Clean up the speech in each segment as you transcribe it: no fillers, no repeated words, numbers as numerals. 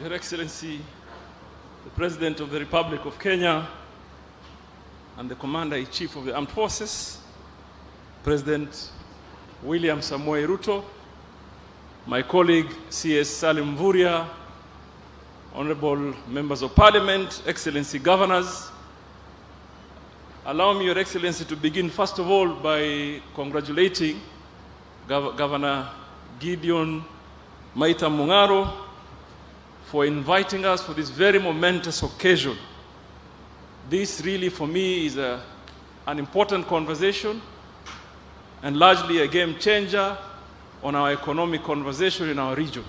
Your Excellency, the President of the Republic of Kenya and the Commander-in-Chief of the Armed Forces, President William Samoei Ruto, my colleague CS Salim Mvurya, Honorable Members of Parliament, Excellency Governors, allow me, Your Excellency, to begin first of all by congratulating Governor Gideon Maita Mungaro for inviting us for this very momentous occasion. This really, for me, is an important conversation and largely a game changer on our economic conversation in our region.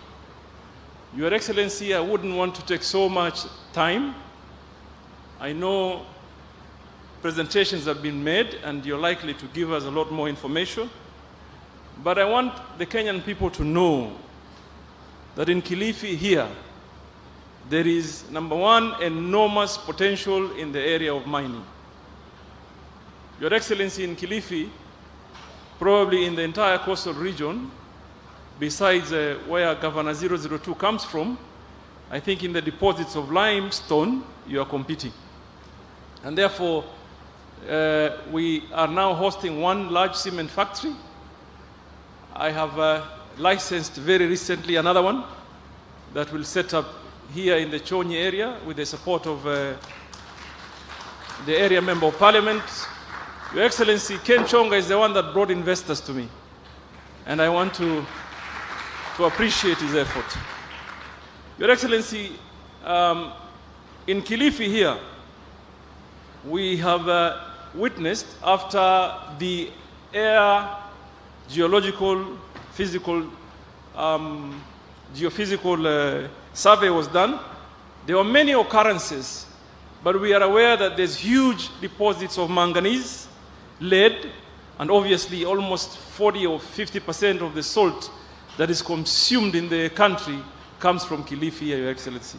Your Excellency, I wouldn't want to take so much time. I know presentations have been made and you're likely to give us a lot more information, but I want the Kenyan people to know that in Kilifi here, there is, number one, enormous potential in the area of mining. Your Excellency, in Kilifi, probably in the entire coastal region, besides where Governor 002 comes from, I think in the deposits of limestone, you are competing. And therefore, we are now hosting one large cement factory. I have licensed very recently another one that will set up here in the Chonyi area with the support of the area member of parliament. Your Excellency, Ken Chonga is the one that brought investors to me, and I want to appreciate his effort. Your Excellency, in Kilifi here, we have witnessed, after the air geological, physical, geophysical survey was done, there were many occurrences, but we are aware that there's huge deposits of manganese, lead, and obviously almost 40 or 50% of the salt that is consumed in the country comes from Kilifi, Your Excellency.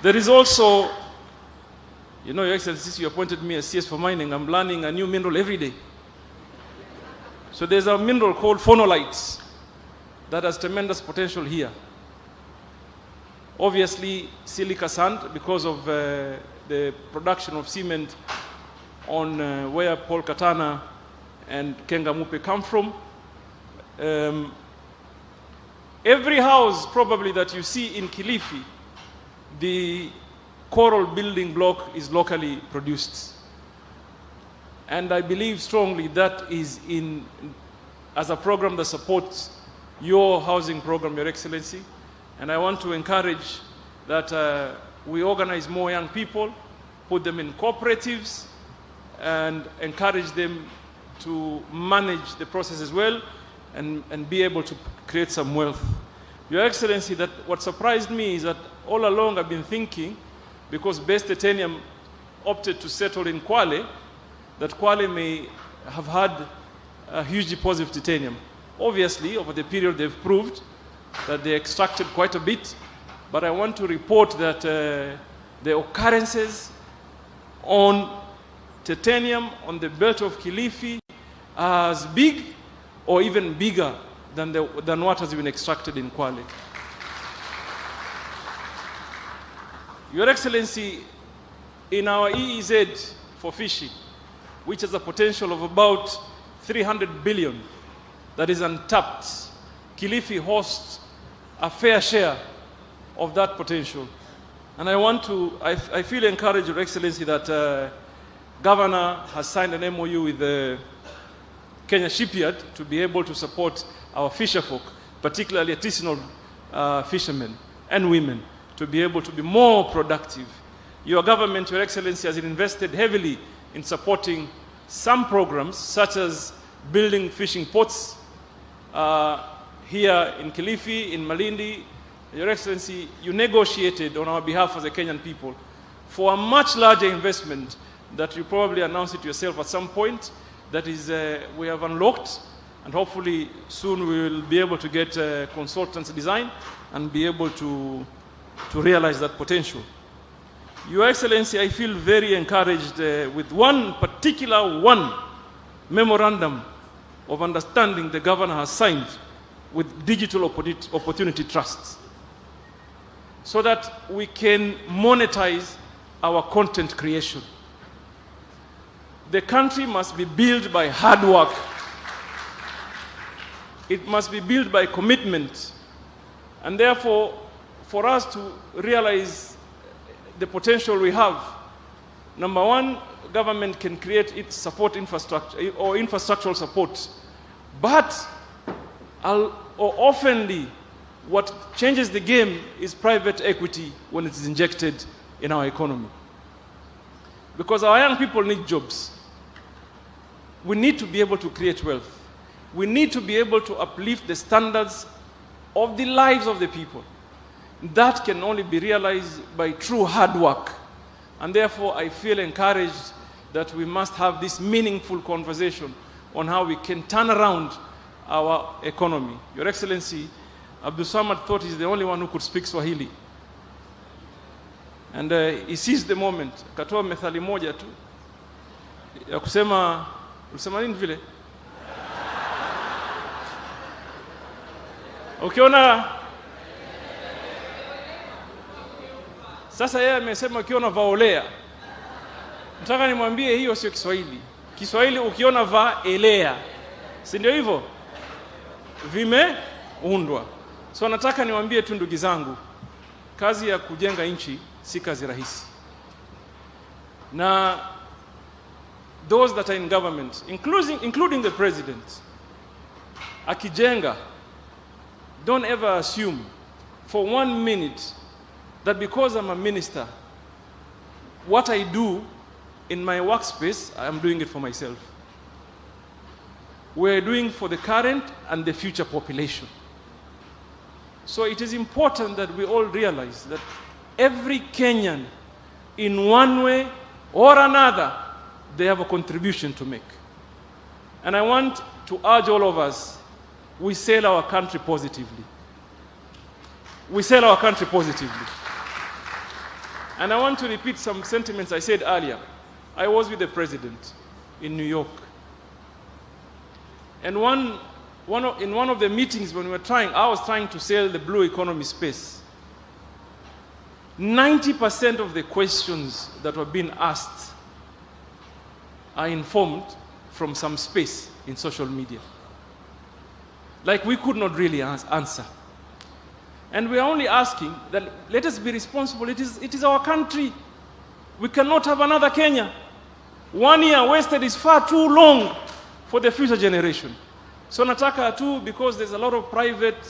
There is also, you know, Your Excellency, since you appointed me as CS for mining, I'm learning a new mineral every day. So there's a mineral called phonolite that has tremendous potential here. Obviously, silica sand, because of the production of cement on where Paul Katana and Kengamupe come from. Every house probably that you see in Kilifi, the coral building block is locally produced. And I believe strongly that is as a program that supports your housing program, Your Excellency. And I want to encourage that we organize more young people, put them in cooperatives, and encourage them to manage the process as well and be able to create some wealth. Your Excellency, that what surprised me is that all along I've been thinking, because Best Titanium opted to settle in Kwale, that Kwale may have had a huge deposit of titanium. Obviously, over the period they've proved that they extracted quite a bit, but I want to report that the occurrences on titanium on the belt of Kilifi are as big or even bigger than what has been extracted in Kwale. Your Excellency, in our EEZ for fishing, which has a potential of about 300 billion that is untapped, Kilifi hosts a fair share of that potential. And I feel encouraged, Your Excellency, that Governor has signed an MOU with the Kenya Shipyard to be able to support our fisherfolk, particularly artisanal fishermen and women, to be able to be more productive. Your government, Your Excellency, has invested heavily in supporting some programs, such as building fishing ports here in Kilifi, in Malindi. Your Excellency, you negotiated on our behalf as a Kenyan people for a much larger investment that you probably announced it yourself at some point. That is, we have unlocked, and hopefully soon we will be able to get consultants design and be able to realize that potential. Your Excellency, I feel very encouraged with one memorandum of understanding the governor has signed with Digital Opportunity Trusts. so that we can monetize our content creation. The country must be built by hard work. It must be built by commitment. And therefore, for us to realize the potential we have, number one, government can create its support infrastructure or infrastructural support. But oftenly, what changes the game is private equity when it is injected in our economy. Because our young people need jobs. We need to be able to create wealth. We need to be able to uplift the standards of the lives of the people. That can only be realized by true hard work. And therefore, I feel encouraged that we must have this meaningful conversation on how we can turn around our economy. Your Excellency, Abdul Samad thought he's the only one who could speak Swahili. And he seized the moment. Akatoa methali moja tu ya kusema, ulisema nini vile? Ukiona sasa yeye amesema ukiona vaolea. Nataka nimwambie hiyo sio Kiswahili. Kiswahili ukiona vaelea. Si ndio hivyo? Vimeundwa. So nataka niwaambie tu ndugu zangu, kazi ya kujenga nchi si kazi rahisi. Na those that are in government, including the president, akijenga, don't ever assume for 1 minute that because I'm a minister, what I do in my workspace, I'm doing it for myself. We're doing for the current and the future population. So it is important that we all realize that every Kenyan, in one way or another, they have a contribution to make. And I want to urge all of us, we sell our country positively. We sell our country positively. And I want to repeat some sentiments I said earlier. I was with the president in New York. And in one of the meetings when I was trying to sell the blue economy space. 90% of the questions that were being asked are informed from some space in social media. Like we could not really answer. And we are only asking that let us be responsible. It is our country. We cannot have another Kenya. 1 year wasted is far too long for the future generation. So nataka too, because there's a lot of private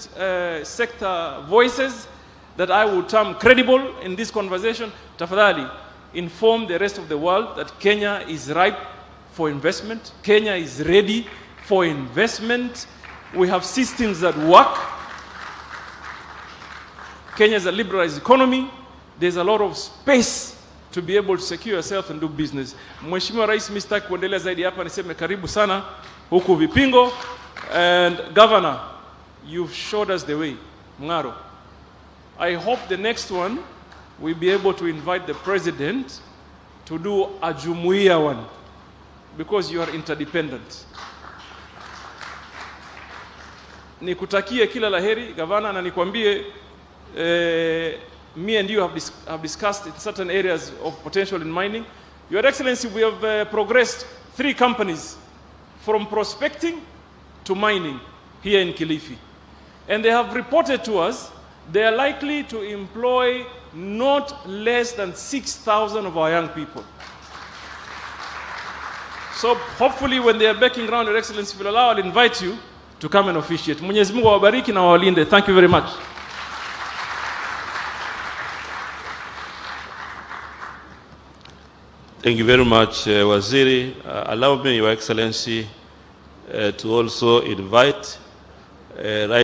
sector voices that I would term credible in this conversation, tafadhali, inform the rest of the world that Kenya is ripe for investment. Kenya is ready for investment. We have systems that work. Kenya is a liberalized economy. There's a lot of space to be able to secure yourself and do business. Mheshimiwa Rais, Mr. kuendelea zaidi hapa niseme karibu sana huku vipingo. And Governor, you've showed us the way. Mngaro. I hope the next one we'll be able to invite the president to do a jumuiya one because you are interdependent. Nikutakie kila laheri, Governor, na nikwambie me and you have discussed in certain areas of potential in mining. Your Excellency, we have progressed 3 companies from prospecting to mining here in Kilifi. And they have reported to us they are likely to employ not less than 6,000 of our young people. So hopefully when they are backing around, Your Excellency will allow, I'll invite you to come and officiate. Mwenyezi Mungu awabariki na awalinde. Thank you very much. Thank you very much, Waziri. Allow me, Your Excellency, to also invite